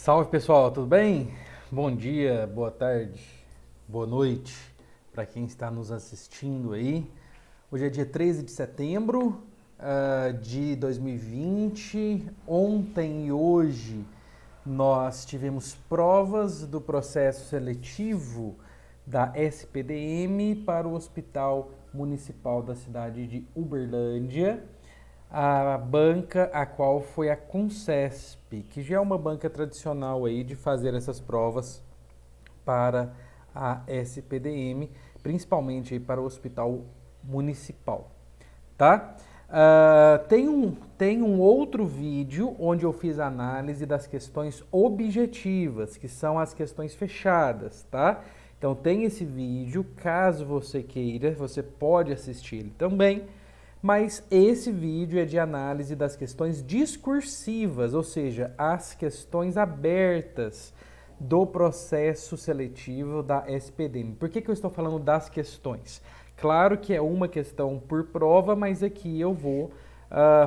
Salve pessoal, tudo bem? Bom dia, boa tarde, boa noite para quem está nos assistindo aí. Hoje é dia 13 de setembro de 2020. Ontem e hoje nós tivemos provas do processo seletivo da SPDM para o Hospital Municipal da cidade de Uberlândia. A banca a qual foi a Concesp, que já é uma banca tradicional aí de fazer essas provas para a SPDM, principalmente aí para o Hospital Municipal, tá? Tem um outro vídeo onde eu fiz análise das questões objetivas, que são as questões fechadas, tá? Então tem esse vídeo, caso você queira, você pode assistir ele também. Mas esse vídeo é de análise das questões discursivas, ou seja, as questões abertas do processo seletivo da SPDM. Por que eu estou falando das questões? Claro que é uma questão por prova, mas aqui eu vou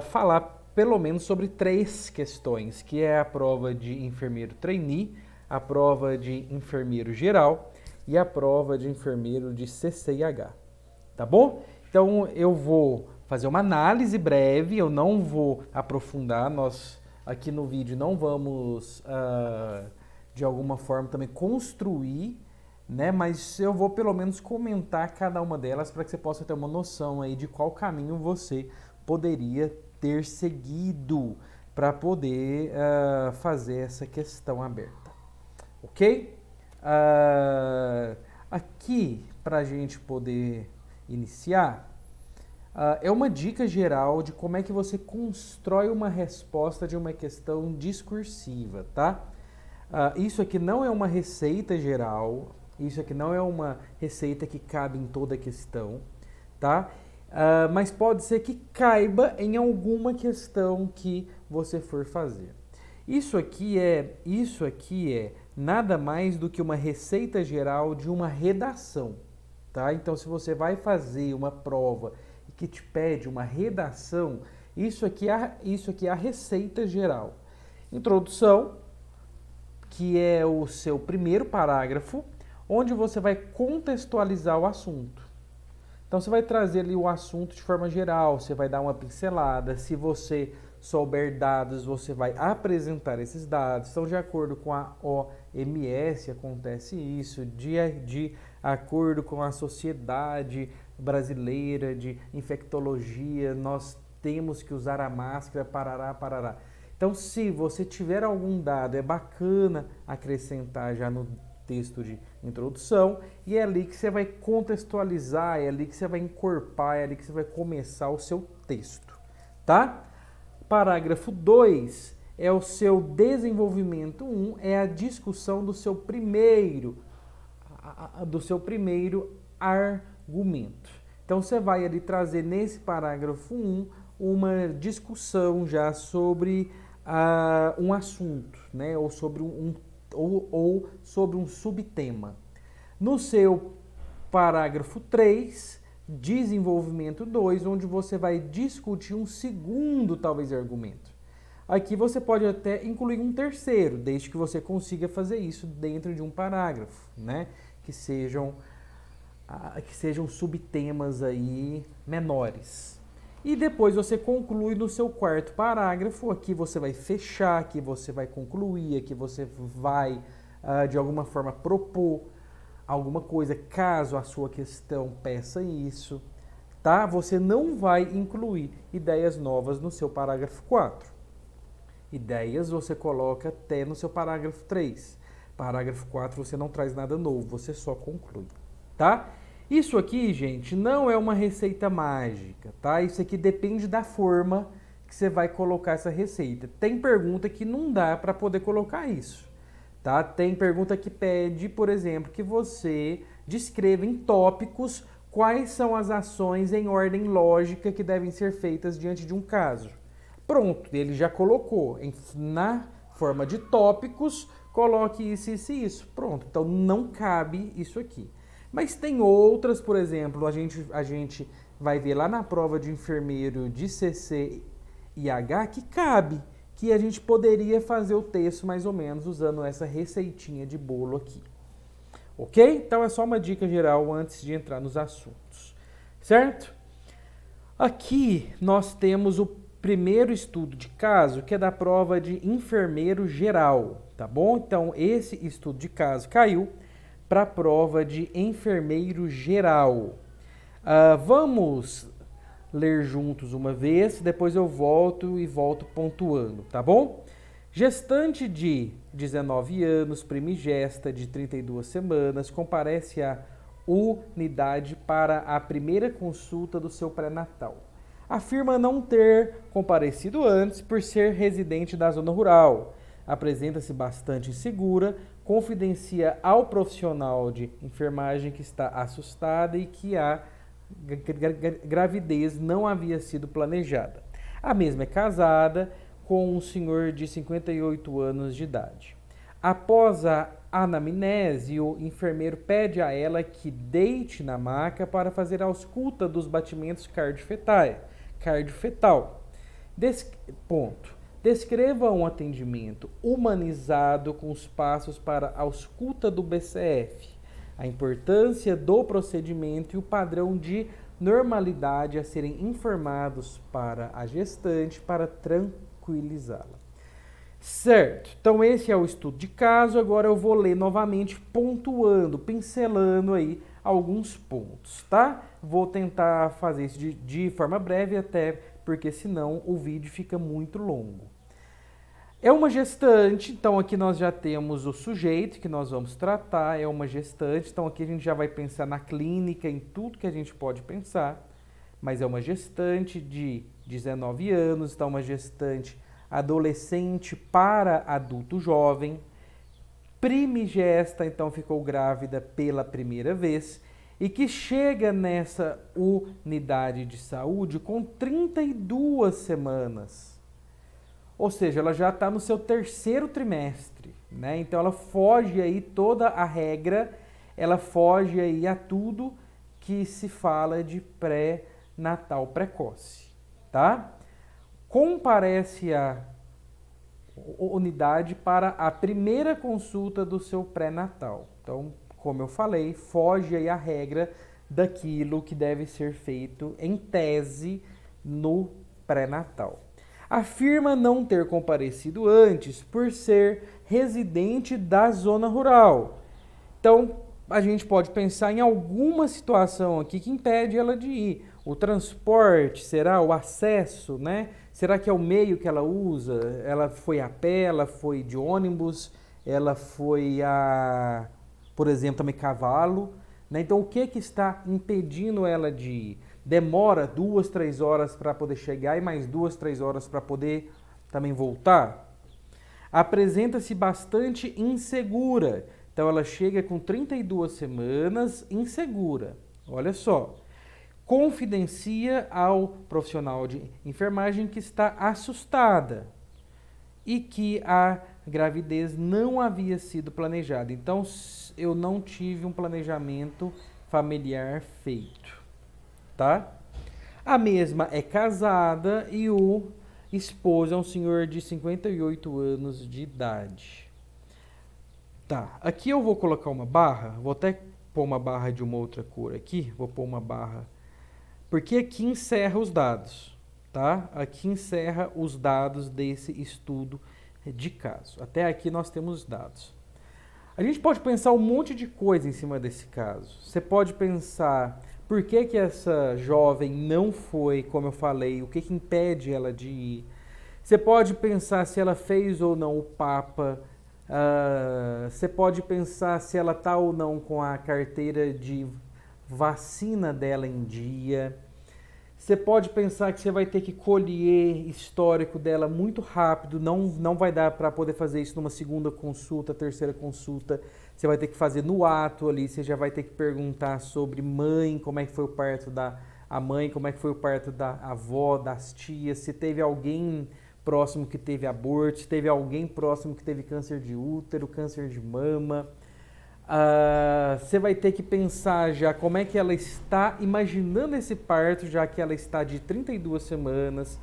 falar pelo menos sobre 3 questões, que é a prova de enfermeiro trainee, a prova de enfermeiro geral e a prova de enfermeiro de CCIH. Tá bom? Então eu vou fazer uma análise breve, eu não vou aprofundar, nós aqui no vídeo não vamos de alguma forma também construir, né? Mas eu vou pelo menos comentar cada uma delas para que você possa ter uma noção aí de qual caminho você poderia ter seguido para poder fazer essa questão aberta, ok? Aqui, para a gente poder iniciar, é uma dica geral de como é que você constrói uma resposta de uma questão discursiva, tá? Isso aqui não é uma receita geral, isso aqui não é uma receita que cabe em toda questão, tá? Mas pode ser que caiba em alguma questão que você for fazer. Isso aqui é nada mais do que uma receita geral de uma redação, tá? Então, se você vai fazer uma prova que te pede uma redação, isso aqui é a receita geral. Introdução, que é o seu primeiro parágrafo, onde você vai contextualizar o assunto. Então você vai trazer ali o assunto de forma geral, você vai dar uma pincelada, se você souber dados, você vai apresentar esses dados. Então, de acordo com a OMS, acontece isso, de acordo com a Sociedade Brasileira de Infectologia, nós temos que usar a máscara, parará, parará. Então, se você tiver algum dado, é bacana acrescentar já no texto de introdução, e é ali que você vai contextualizar, é ali que você vai encorpar, é ali que você vai começar o seu texto, tá? Parágrafo 2 é o seu desenvolvimento 1, é a discussão do seu primeiro argumento. Então você vai ali trazer nesse parágrafo 1 uma discussão já sobre um assunto, né? Ou sobre sobre um subtema. No seu parágrafo 3, desenvolvimento 2, onde você vai discutir um segundo, talvez, argumento. Aqui você pode até incluir um terceiro, desde que você consiga fazer isso dentro de um parágrafo, né? Que sejam subtemas aí menores. E depois você conclui no seu quarto parágrafo, aqui você vai fechar, aqui você vai concluir, aqui você vai, de alguma forma, propor alguma coisa, caso a sua questão peça isso, tá? Você não vai incluir ideias novas no seu parágrafo 4. Ideias você coloca até no seu parágrafo 3. Parágrafo 4 você não traz nada novo, você só conclui, tá? Isso aqui, gente, não é uma receita mágica, tá? Isso aqui depende da forma que você vai colocar essa receita. Tem pergunta que não dá para poder colocar isso, tá? Tem pergunta que pede, por exemplo, que você descreva em tópicos quais são as ações em ordem lógica que devem ser feitas diante de um caso. Pronto, ele já colocou na forma de tópicos, coloque isso, isso e isso. Pronto, então não cabe isso aqui. Mas tem outras, por exemplo, a gente vai ver lá na prova de enfermeiro de CCIH que cabe. que a gente poderia fazer o texto mais ou menos usando essa receitinha de bolo aqui. Ok? Então é só uma dica geral antes de entrar nos assuntos, certo? Aqui nós temos o primeiro estudo de caso, que é da prova de enfermeiro geral, tá bom? Então esse estudo de caso caiu para a prova de enfermeiro geral. Vamos ler juntos uma vez, depois eu volto pontuando, tá bom? Gestante de 19 anos, primigesta de 32 semanas, comparece à unidade para a primeira consulta do seu pré-natal. Afirma não ter comparecido antes por ser residente da zona rural. Apresenta-se bastante insegura, confidencia ao profissional de enfermagem que está assustada e que a gravidez não havia sido planejada. A mesma é casada com um senhor de 58 anos de idade. Após a anamnese, o enfermeiro pede a ela que deite na maca para fazer a ausculta dos batimentos cardiofetal. Descreva um atendimento humanizado com os passos para a ausculta do BCF, a importância do procedimento e o padrão de normalidade a serem informados para a gestante para tranquilizá-la. Certo, então esse é o estudo de caso, agora eu vou ler novamente pontuando, pincelando aí alguns pontos, tá? Vou tentar fazer isso de forma breve, até porque senão o vídeo fica muito longo. É uma gestante, então aqui nós já temos o sujeito que nós vamos tratar, é uma gestante, então aqui a gente já vai pensar na clínica, em tudo que a gente pode pensar, mas é uma gestante de 19 anos, então uma gestante adolescente para adulto jovem, primigesta, então ficou grávida pela primeira vez, e que chega nessa unidade de saúde com 32 semanas. Ou seja, ela já está no seu terceiro trimestre, né? Então ela foge aí toda a regra, ela foge aí a tudo que se fala de pré-natal precoce, tá? Comparece à unidade para a primeira consulta do seu pré-natal. Então, como eu falei, foge aí a regra daquilo que deve ser feito em tese no pré-natal. Afirma não ter comparecido antes por ser residente da zona rural. Então, a gente pode pensar em alguma situação aqui que impede ela de ir. O transporte, será o acesso, né? Será que é o meio que ela usa? Ela foi a pé, ela foi de ônibus, ela foi por exemplo, também cavalo, né? Então, o que está impedindo ela de ir? Demora 2, 3 horas para poder chegar e mais 2, 3 horas para poder também voltar? Apresenta-se bastante insegura. Então, ela chega com 32 semanas insegura. Olha só. Confidencia ao profissional de enfermagem que está assustada e que a gravidez não havia sido planejada. Então, eu não tive um planejamento familiar feito, tá? A mesma é casada e o esposo é um senhor de 58 anos de idade. Tá, aqui eu vou colocar uma barra, vou até pôr uma barra de uma outra cor aqui, vou pôr uma barra, porque aqui encerra os dados, tá? Aqui encerra os dados desse estudo de caso. Até aqui nós temos os dados. A gente pode pensar um monte de coisa em cima desse caso. Você pode pensar por que essa jovem não foi, como eu falei, o que impede ela de ir. Você pode pensar se ela fez ou não o Papa. Você pode pensar se ela está ou não com a carteira de vacina dela em dia. Você pode pensar que você vai ter que colher histórico dela muito rápido, não vai dar para poder fazer isso numa segunda consulta, terceira consulta. Você vai ter que fazer no ato ali, você já vai ter que perguntar sobre mãe, como é que foi o parto da mãe, como é que foi o parto da avó, das tias, se teve alguém próximo que teve aborto, se teve alguém próximo que teve câncer de útero, câncer de mama. Você vai ter que pensar já como é que ela está imaginando esse parto, já que ela está de 32 semanas.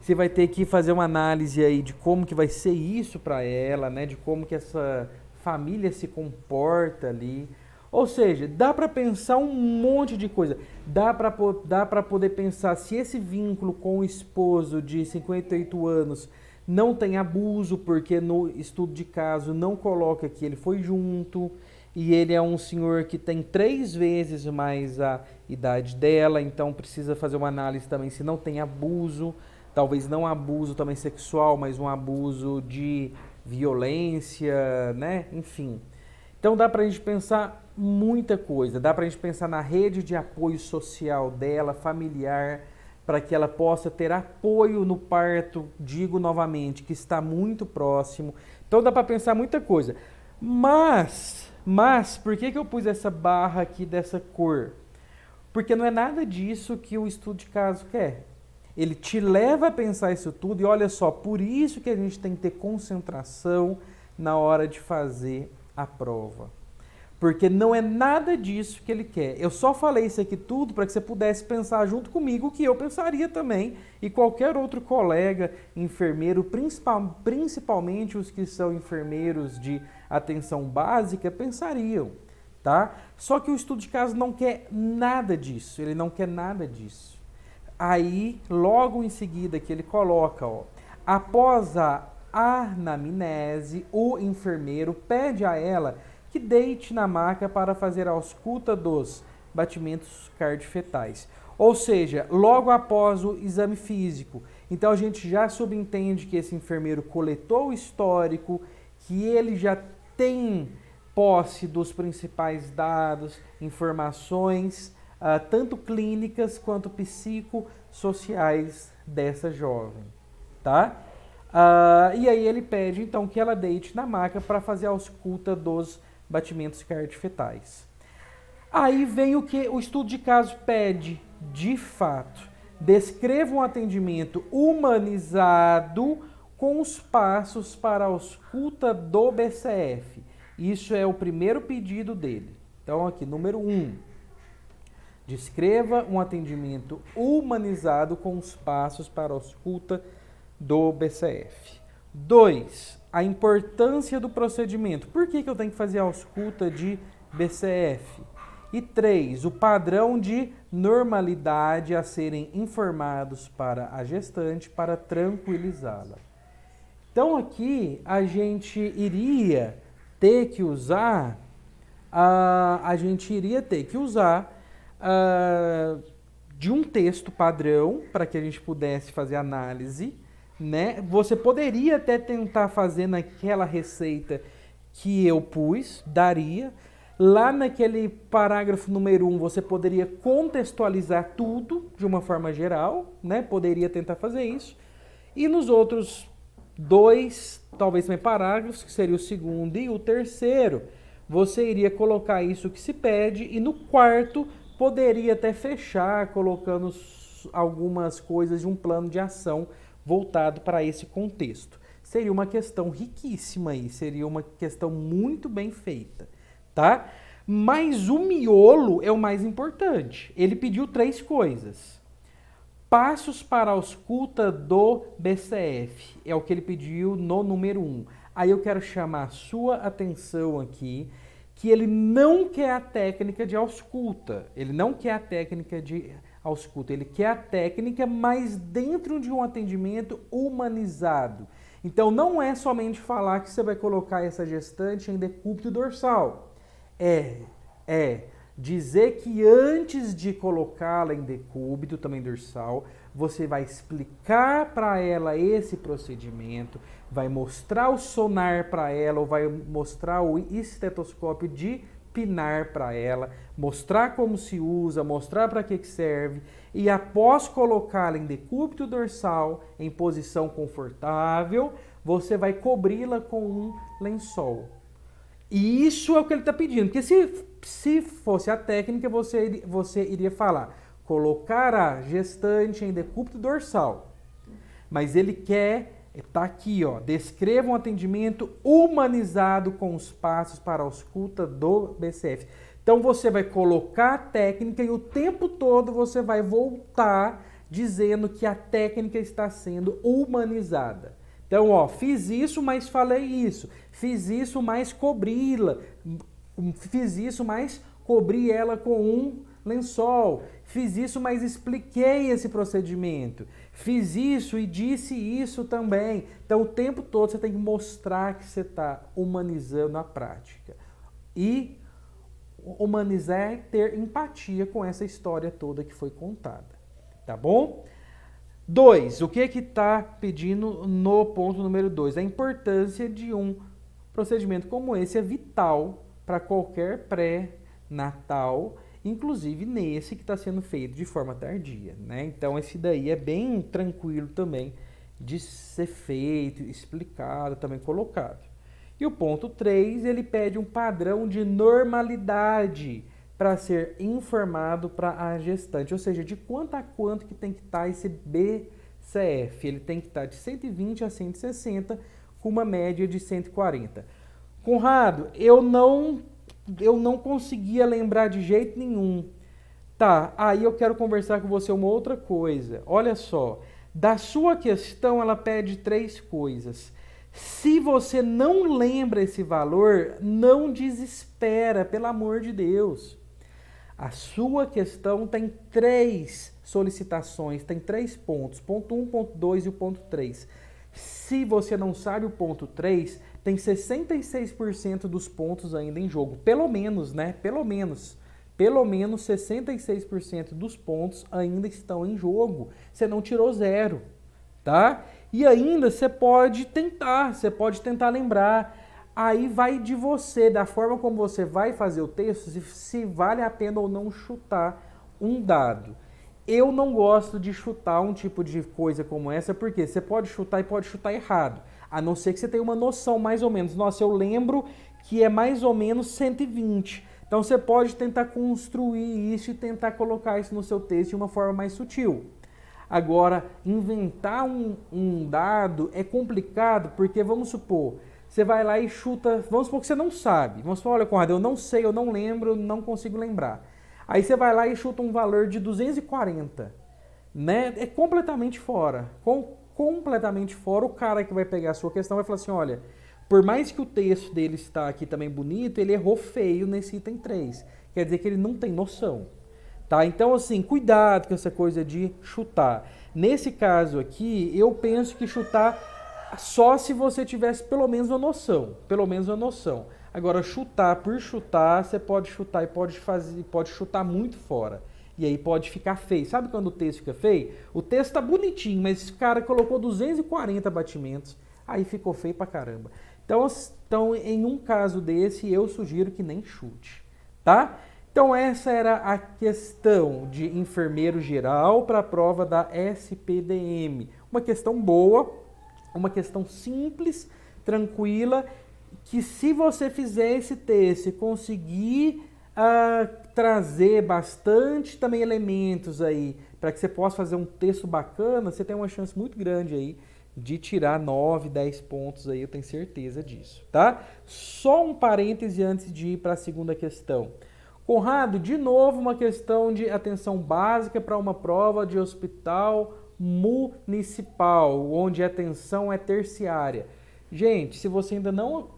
você vai ter que fazer uma análise aí de como que vai ser isso para ela, né? De como que essa família se comporta ali. Ou seja, dá para pensar um monte de coisa. Dá para poder pensar se esse vínculo com o esposo de 58 anos não tem abuso, porque no estudo de caso não coloca que ele foi junto e ele é um senhor que tem 3 vezes mais a idade dela, então precisa fazer uma análise também se não tem abuso, talvez não abuso também sexual, mas um abuso de violência, né? Enfim. Então dá pra gente pensar muita coisa, dá pra gente pensar na rede de apoio social dela, familiar, para que ela possa ter apoio no parto, digo novamente, que está muito próximo. Então dá para pensar muita coisa. Mas, por que eu pus essa barra aqui dessa cor? Porque não é nada disso que o estudo de caso quer. Ele te leva a pensar isso tudo e olha só, por isso que a gente tem que ter concentração na hora de fazer a prova. Porque não é nada disso que ele quer. Eu só falei isso aqui tudo para que você pudesse pensar junto comigo o que eu pensaria também e qualquer outro colega enfermeiro, principalmente os que são enfermeiros de atenção básica, pensariam, tá? Só que o estudo de caso não quer nada disso, ele não quer nada disso. Aí, logo em seguida que ele coloca, ó, após a anamnese, o enfermeiro pede a ela que deite na maca para fazer a ausculta dos batimentos cardiofetais. Ou seja, logo após o exame físico. Então a gente já subentende que esse enfermeiro coletou o histórico, que ele já tem posse dos principais dados, informações, tanto clínicas quanto psicossociais dessa jovem, tá? E aí ele pede então que ela deite na maca para fazer a ausculta dos batimentos cardiofetais. Aí vem o que o estudo de caso pede, de fato. Descreva um atendimento humanizado com os passos para a ausculta do BCF. Isso é o primeiro pedido dele. Então aqui, número 1. Descreva um atendimento humanizado com os passos para a ausculta do BCF. 2. A importância do procedimento. Por que eu tenho que fazer a ausculta de BCF? E 3. O padrão de normalidade a serem informados para a gestante para tranquilizá-la. Então aqui a gente iria ter que usar de um texto padrão para que a gente pudesse fazer análise, né? Você poderia até tentar fazer naquela receita que eu pus, daria. Lá naquele parágrafo número 1, você poderia contextualizar tudo de uma forma geral, né? Poderia tentar fazer isso. E nos outros 2, talvez também parágrafos, que seria o segundo e o terceiro, você iria colocar isso que se pede, e no quarto poderia até fechar colocando algumas coisas de um plano de ação voltado para esse contexto. Seria uma questão riquíssima aí, seria uma questão muito bem feita, tá? Mas o miolo é o mais importante. Ele pediu 3 coisas. Passos para a ausculta do BCF, é o que ele pediu no número 1. Aí eu quero chamar a sua atenção aqui, que ele não quer a técnica de ausculta. Ele não quer a técnica de ausculta, ele quer a técnica, mas dentro de um atendimento humanizado. Então não é somente falar que você vai colocar essa gestante em decúbito dorsal. É dizer que antes de colocá-la em decúbito, também dorsal, você vai explicar para ela esse procedimento, vai mostrar o sonar para ela, ou vai mostrar o estetoscópio de pinar para ela, mostrar como se usa, mostrar para que serve, e após colocá-la em decúbito dorsal, em posição confortável, você vai cobri-la com um lençol. E isso é o que ele está pedindo, porque se fosse a técnica, você iria falar, colocar a gestante em decúbito dorsal. Mas ele quer, está aqui, ó, descreva um atendimento humanizado com os passos para a ausculta do BCF. Então você vai colocar a técnica e o tempo todo você vai voltar dizendo que a técnica está sendo humanizada. Então, ó, fiz isso, mas falei isso. Fiz isso, mas cobri-la. Fiz isso, mas cobri ela com um lençol. Fiz isso, mas expliquei esse procedimento. Fiz isso e disse isso também. Então, o tempo todo você tem que mostrar que você está humanizando a prática. E humanizar é ter empatia com essa história toda que foi contada. Tá bom? 2. O que está pedindo no ponto número 2? A importância de um procedimento como esse é vital para qualquer pré-natal, inclusive nesse que está sendo feito de forma tardia, né? Então, esse daí é bem tranquilo também de ser feito, explicado, também colocado. E o ponto 3, ele pede um padrão de normalidade para ser informado para a gestante, ou seja, de quanto a quanto que tem que estar esse BCF. Ele tem que estar de 120 a 160, com uma média de 140. Conrado, eu não conseguia lembrar de jeito nenhum. Tá, aí eu quero conversar com você uma outra coisa. Olha só, da sua questão ela pede 3 coisas. Se você não lembra esse valor, não desespera, pelo amor de Deus. A sua questão tem 3 solicitações, tem 3 pontos. Ponto 1, ponto 2 e o ponto 3. Se você não sabe o ponto 3, tem 66% dos pontos ainda em jogo. Pelo menos, né? Pelo menos 66% dos pontos ainda estão em jogo. Você não tirou 0, tá? E ainda você pode tentar lembrar. Aí vai de você, da forma como você vai fazer o texto, se vale a pena ou não chutar um dado. Eu não gosto de chutar um tipo de coisa como essa, porque você pode chutar e pode chutar errado. A não ser que você tenha uma noção mais ou menos. Nossa, eu lembro que é mais ou menos 120. Então você pode tentar construir isso e tentar colocar isso no seu texto de uma forma mais sutil. Agora, inventar um dado é complicado, porque vamos supor, você vai lá e chuta, vamos supor que você não sabe. Vamos supor, olha, Conrado, eu não sei, eu não lembro, não consigo lembrar. Aí você vai lá e chuta um valor de 240, né? É completamente fora. Completamente fora. O cara que vai pegar a sua questão vai falar assim, olha, por mais que o texto dele está aqui também bonito, ele errou feio nesse item 3. Quer dizer que ele não tem noção. Tá? Então, assim, cuidado com essa coisa de chutar. Nesse caso aqui, eu penso que chutar só se você tivesse pelo menos uma noção. Pelo menos uma noção. Agora, chutar por chutar, você pode chutar e pode chutar muito fora. E aí pode ficar feio. Sabe quando o texto fica feio? O texto tá bonitinho, mas esse cara colocou 240 batimentos. Aí ficou feio pra caramba. Então, em um caso desse, eu sugiro que nem chute. Tá? Então, essa era a questão de enfermeiro geral para a prova da SPDM. Uma questão boa, uma questão simples, tranquila, que se você fizer esse texto e conseguir trazer bastante também elementos aí, para que você possa fazer um texto bacana, você tem uma chance muito grande aí de tirar 9, 10 pontos aí, eu tenho certeza disso, tá? Só um parêntese antes de ir para a segunda questão. Conrado, de novo uma questão de atenção básica para uma prova de hospital municipal, onde a atenção é terciária. Gente, se você ainda não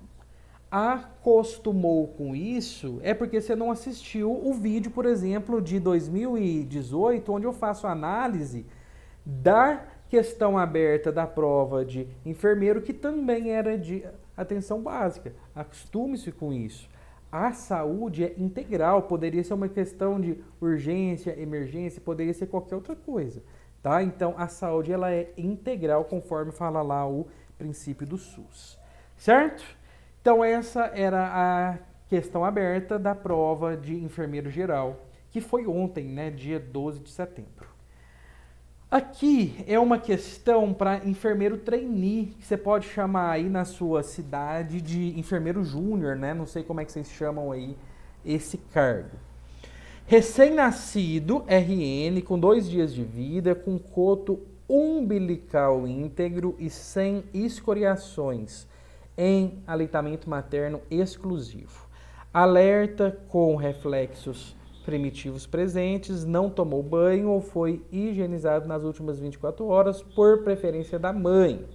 acostumou com isso, é porque você não assistiu o vídeo, por exemplo, de 2018, onde eu faço análise da questão aberta da prova de enfermeiro, que também era de atenção básica. Acostume-se com isso. A saúde é integral, poderia ser uma questão de urgência, emergência, poderia ser qualquer outra coisa, tá? Então, a saúde ela é integral, conforme fala lá o princípio do SUS, certo? Então, essa era a questão aberta da prova de enfermeiro geral, que foi ontem, né, dia 12 de setembro. Aqui é uma questão para enfermeiro trainee, que você pode chamar aí na sua cidade de enfermeiro júnior, né? Não sei como é que vocês chamam aí esse cargo. Recém-nascido, RN, com 2 dias de vida, com coto umbilical íntegro e sem escoriações, em aleitamento materno exclusivo. Alerta com reflexos primitivos presentes, não tomou banho ou foi higienizado nas últimas 24 horas, por preferência da mãe.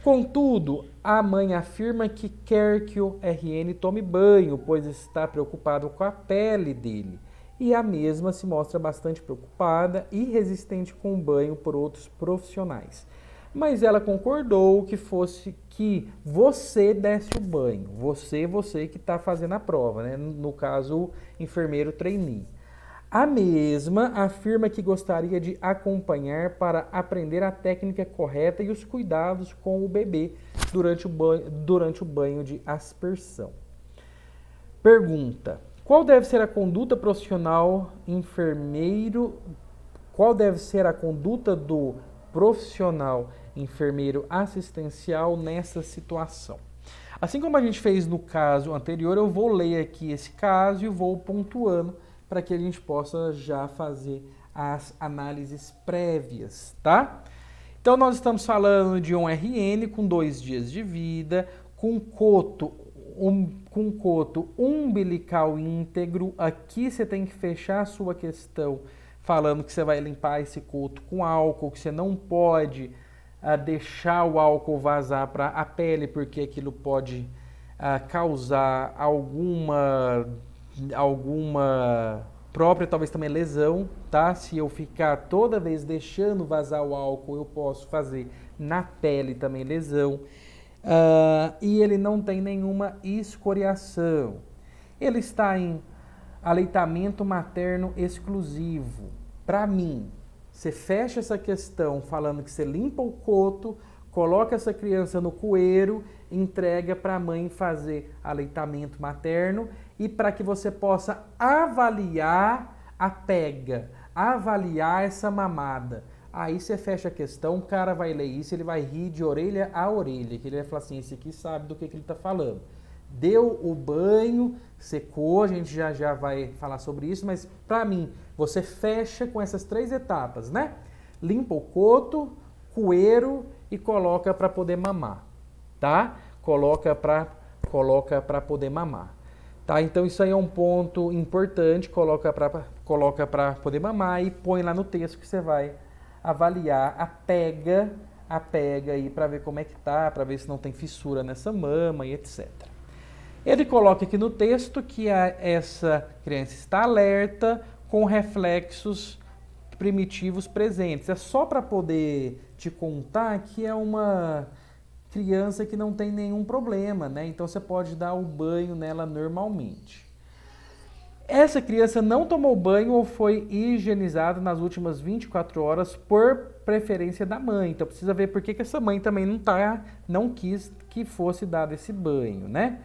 Contudo, a mãe afirma que quer que o RN tome banho, pois está preocupado com a pele dele. E a mesma se mostra bastante preocupada e resistente com o banho por outros profissionais. Mas ela concordou que fosse que você desse o banho. Você que está fazendo a prova, né? No caso, o enfermeiro trainee. A mesma afirma que gostaria de acompanhar para aprender a técnica correta e os cuidados com o bebê durante o banho de aspersão. Pergunta: qual deve ser a conduta profissional enfermeiro? Qual deve ser a conduta do profissional enfermeiro assistencial nessa situação? Assim como a gente fez no caso anterior, eu vou ler aqui esse caso e vou pontuando para que a gente possa já fazer as análises prévias, tá? Então, nós estamos falando de um RN com 2 dias de vida, com coto umbilical íntegro. Aqui você tem que fechar a sua questão falando que você vai limpar esse coto com álcool, que você não pode deixar o álcool vazar para a pele, porque aquilo pode causar alguma própria, talvez também lesão, tá? Se eu ficar toda vez deixando vazar o álcool, eu posso fazer na pele também lesão. E ele não tem nenhuma escoriação. Ele está em aleitamento materno exclusivo. Para mim, você fecha essa questão falando que você limpa o coto, coloca essa criança no cueiro, entrega para a mãe fazer aleitamento materno e para que você possa avaliar a pega, avaliar essa mamada. Aí você fecha a questão, o cara vai ler isso, ele vai rir de orelha a orelha, que ele vai falar assim, esse aqui sabe do que ele está falando. Deu o banho, secou, a gente já vai falar sobre isso, mas para mim, você fecha com essas 3 etapas, né? Limpa o coto, cueiro e coloca para poder mamar, tá? Coloca para poder mamar, tá? Então isso aí é um ponto importante, coloca para poder mamar e põe lá no texto que você vai avaliar a pega aí para ver como é que tá, para ver se não tem fissura nessa mama e etc. Ele coloca aqui no texto que essa criança está alerta com reflexos primitivos presentes. É só para poder te contar que é uma criança que não tem nenhum problema, né? Então você pode dar o banho nela normalmente. Essa criança não tomou banho ou foi higienizada nas últimas 24 horas por preferência da mãe. Então precisa ver por que essa mãe também não quis que fosse dado esse banho, né?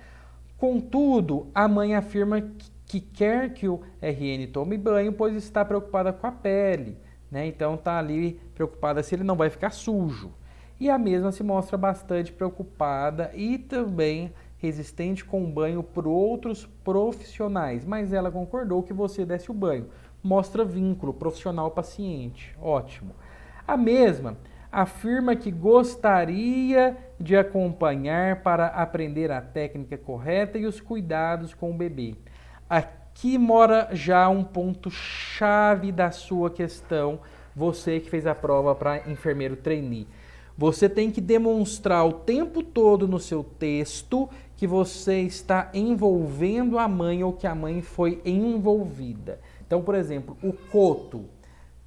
Contudo, a mãe afirma que quer que o RN tome banho, pois está preocupada com a pele, né? Então está ali preocupada se ele não vai ficar sujo. E a mesma se mostra bastante preocupada e também resistente com o banho por outros profissionais, mas ela concordou que você desse o banho. Mostra vínculo profissional-paciente. Ótimo. A mesma afirma que gostaria de acompanhar para aprender a técnica correta e os cuidados com o bebê. Aqui mora já um ponto-chave da sua questão, você que fez a prova para enfermeiro trainee. Você tem que demonstrar o tempo todo no seu texto que você está envolvendo a mãe ou que a mãe foi envolvida. Então, por exemplo, o coto.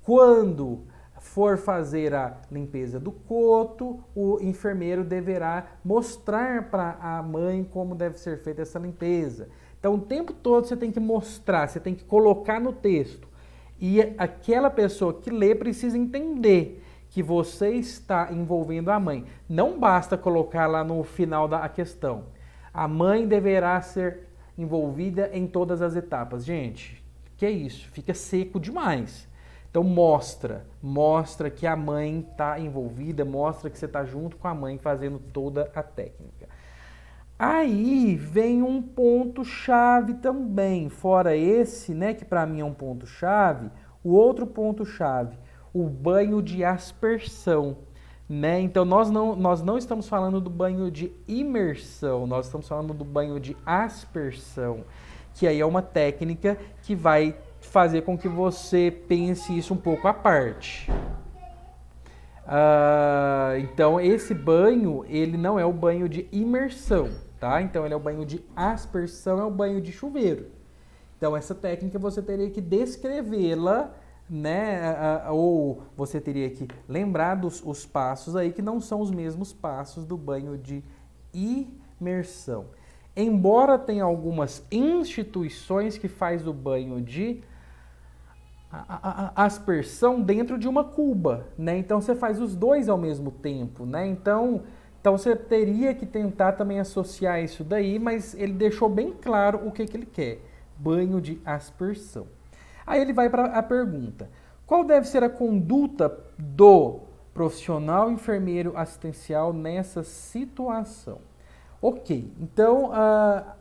Quando for fazer a limpeza do coto, o enfermeiro deverá mostrar para a mãe como deve ser feita essa limpeza. Então, o tempo todo você tem que mostrar, você tem que colocar no texto. E aquela pessoa que lê precisa entender que você está envolvendo a mãe. Não basta colocar lá no final da questão. A mãe deverá ser envolvida em todas as etapas. Gente, que é isso? Fica seco demais. Então mostra que a mãe está envolvida, mostra que você está junto com a mãe fazendo toda a técnica. Aí vem um ponto-chave também, fora esse, né, que para mim é um ponto-chave, o outro ponto-chave, o banho de aspersão, né? Então nós não estamos falando do banho de imersão, nós estamos falando do banho de aspersão, que aí é uma técnica que vai fazer com que você pense isso um pouco à parte. Então, esse banho, ele não é o banho de imersão, tá? Então, ele é o banho de aspersão, é o banho de chuveiro. Então, essa técnica você teria que descrevê-la, né? Ou você teria que lembrar os passos aí, que não são os mesmos passos do banho de imersão. Embora tenha algumas instituições que faz o banho de aspersão dentro de uma cuba, né? Então você faz os dois ao mesmo tempo, né? Então você teria que tentar também associar isso daí, mas ele deixou bem claro o que ele quer: banho de aspersão. Aí ele vai para a pergunta: qual deve ser a conduta do profissional enfermeiro assistencial nessa situação? Ok, então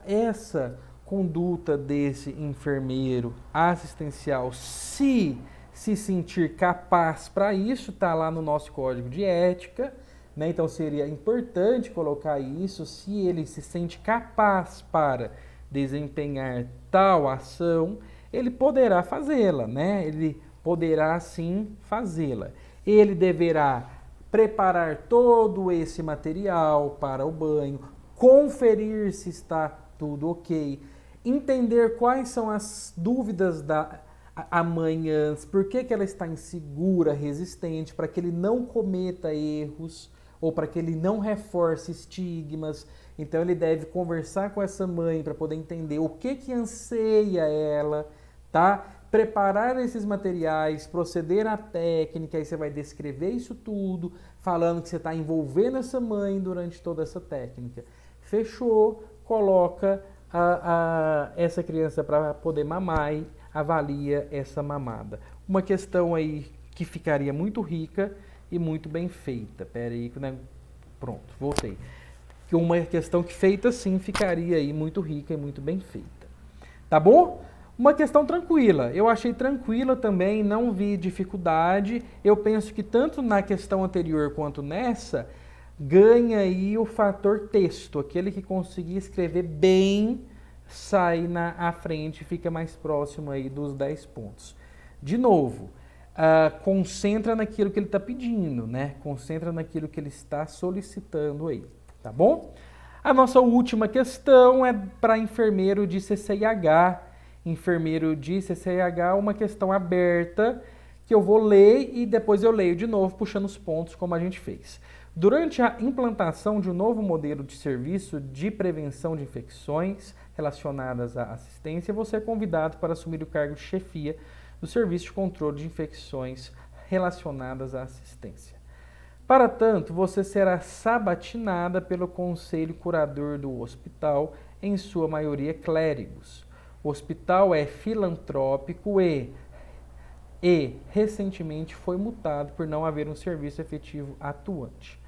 essa conduta desse enfermeiro assistencial, se sentir capaz para isso, está lá no nosso código de ética, né? Então seria importante colocar isso: se ele se sente capaz para desempenhar tal ação, ele poderá fazê-la, né? Ele poderá sim fazê-la. Ele deverá preparar todo esse material para o banho, conferir se está tudo ok, entender quais são as dúvidas da mãe antes, por que ela está insegura, resistente, para que ele não cometa erros ou para que ele não reforce estigmas. Então ele deve conversar com essa mãe para poder entender o que anseia ela, tá? Preparar esses materiais, proceder à técnica, aí você vai descrever isso tudo, falando que você está envolvendo essa mãe durante toda essa técnica. Fechou, coloca essa criança para poder mamar e avalia essa mamada. Uma questão aí que ficaria muito rica e muito bem feita. Pera aí, né? Pronto, voltei. Que uma questão que feita sim ficaria aí muito rica e muito bem feita. Tá bom? Uma questão tranquila. Eu achei tranquila também, não vi dificuldade. Eu penso que tanto na questão anterior quanto nessa, ganha aí o fator texto. Aquele que conseguir escrever bem, sai à frente, fica mais próximo aí dos 10 pontos. De novo, concentra naquilo que ele está pedindo, né? Concentra naquilo que ele está solicitando aí, tá bom? A nossa última questão é para enfermeiro de CCIH. Enfermeiro de CCIH, uma questão aberta que eu vou ler e depois eu leio de novo, puxando os pontos como a gente fez. Durante a implantação de um novo modelo de serviço de prevenção de infecções relacionadas à assistência, você é convidado para assumir o cargo de chefia do Serviço de Controle de Infecções relacionadas à assistência. Para tanto, você será sabatinada pelo Conselho Curador do hospital, em sua maioria clérigos. O hospital é filantrópico e recentemente foi multado por não haver um serviço efetivo atuante.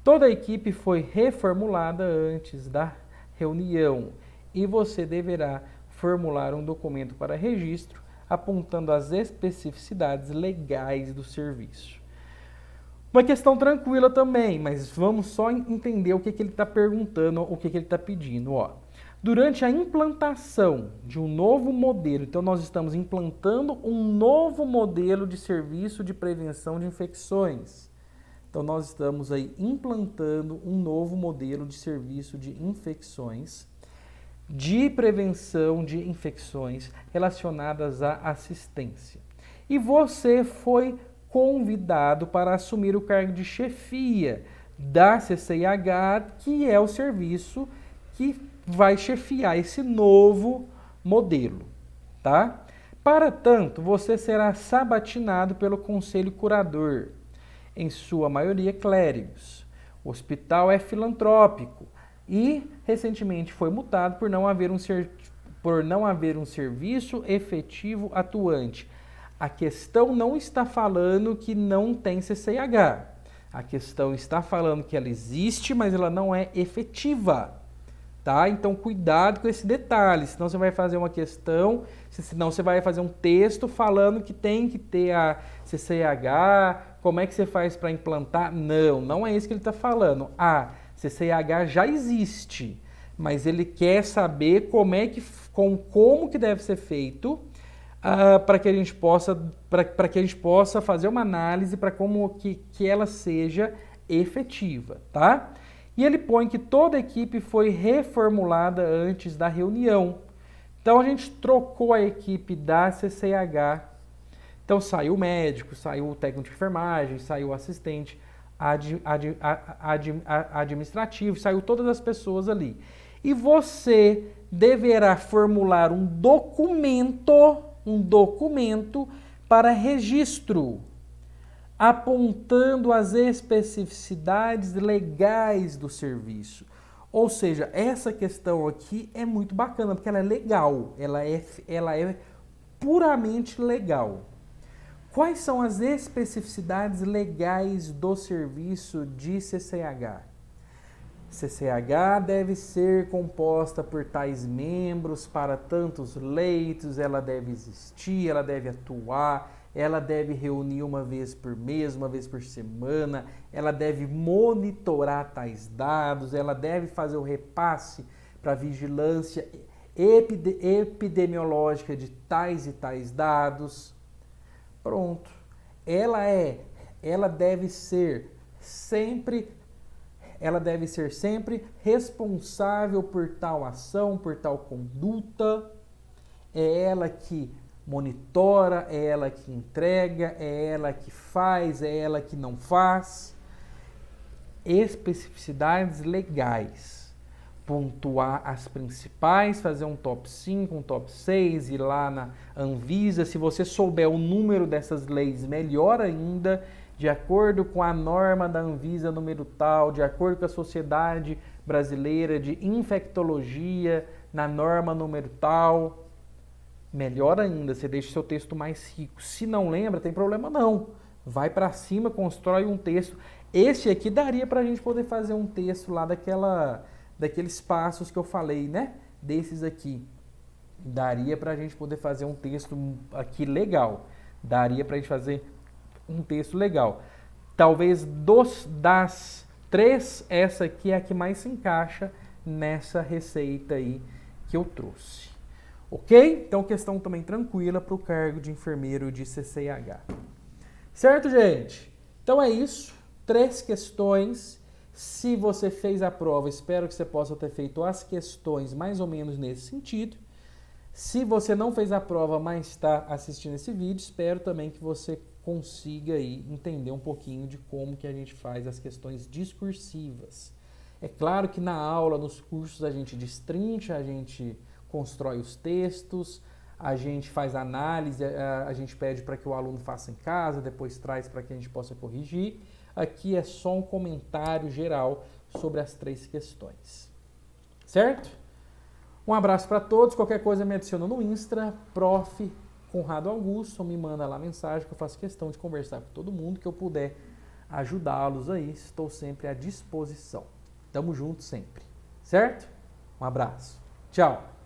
Toda a equipe foi reformulada antes da reunião e você deverá formular um documento para registro apontando as especificidades legais do serviço. Uma questão tranquila também, mas vamos só entender o que ele está perguntando, o que ele está pedindo. Durante a implantação de um novo modelo, então nós estamos implantando um novo modelo de serviço de prevenção de infecções. Então nós estamos aí implantando um novo modelo de serviço de infecções, de prevenção de infecções relacionadas à assistência. E você foi convidado para assumir o cargo de chefia da CCIH, que é o serviço que vai chefiar esse novo modelo, tá? Para tanto, você será sabatinado pelo Conselho Curador, em sua maioria clérigos. O hospital é filantrópico e recentemente foi multado por não haver um serviço efetivo atuante. A questão não está falando que não tem CCIH. A questão está falando que ela existe, mas ela não é efetiva. Tá? Então, cuidado com esse detalhe, senão você vai fazer uma questão, senão você vai fazer um texto falando que tem que ter a CCIH, como é que você faz para implantar? Não é isso que ele está falando. A CCIH já existe, mas ele quer saber como que deve ser feito para que a gente possa fazer uma análise para como que ela seja efetiva, tá? E ele põe que toda a equipe foi reformulada antes da reunião. Então a gente trocou a equipe da CCH. Então saiu o médico, saiu o técnico de enfermagem, saiu o assistente administrativo, saiu todas as pessoas ali. E você deverá formular um documento para registro, apontando as especificidades legais do serviço. Ou seja, essa questão aqui é muito bacana, porque ela é legal, ela é puramente legal. Quais são as especificidades legais do serviço de CCH? CCH deve ser composta por tais membros para tantos leitos, ela deve existir, ela deve atuar, ela deve reunir uma vez por mês, uma vez por semana, ela deve monitorar tais dados, ela deve fazer o repasse para vigilância epidemiológica de tais e tais dados. Pronto. Ela deve ser sempre responsável por tal ação, por tal conduta. É ela que monitora, é ela que entrega, é ela que faz, é ela que não faz. Especificidades legais. Pontuar as principais, fazer um top 5, um top 6, ir lá na Anvisa. Se você souber o número dessas leis, melhor ainda, de acordo com a norma da Anvisa número tal, de acordo com a Sociedade Brasileira de Infectologia, na norma número tal. Melhor ainda, você deixa o seu texto mais rico. Se não lembra, tem problema não. Vai para cima, constrói um texto. Esse aqui daria para a gente poder fazer um texto lá daqueles passos que eu falei, né? Desses aqui. Daria para a gente poder fazer um texto aqui legal. Daria para a gente fazer um texto legal. Talvez das 3, essa aqui é a que mais se encaixa nessa receita aí que eu trouxe. Ok? Então, questão também tranquila para o cargo de enfermeiro de CCH. Certo, gente? Então é isso. 3 questões. Se você fez a prova, espero que você possa ter feito as questões mais ou menos nesse sentido. Se você não fez a prova, mas está assistindo esse vídeo, espero também que você consiga aí entender um pouquinho de como que a gente faz as questões discursivas. É claro que na aula, nos cursos, a gente destrincha, a gente constrói os textos, a gente faz análise, a gente pede para que o aluno faça em casa, depois traz para que a gente possa corrigir. Aqui é só um comentário geral sobre as 3 questões. Certo? Um abraço para todos. Qualquer coisa me adiciona no Insta, Prof. Conrado Augusto, me manda lá mensagem que eu faço questão de conversar com todo mundo, que eu puder ajudá-los aí. Estou sempre à disposição. Tamo junto sempre. Certo? Um abraço. Tchau.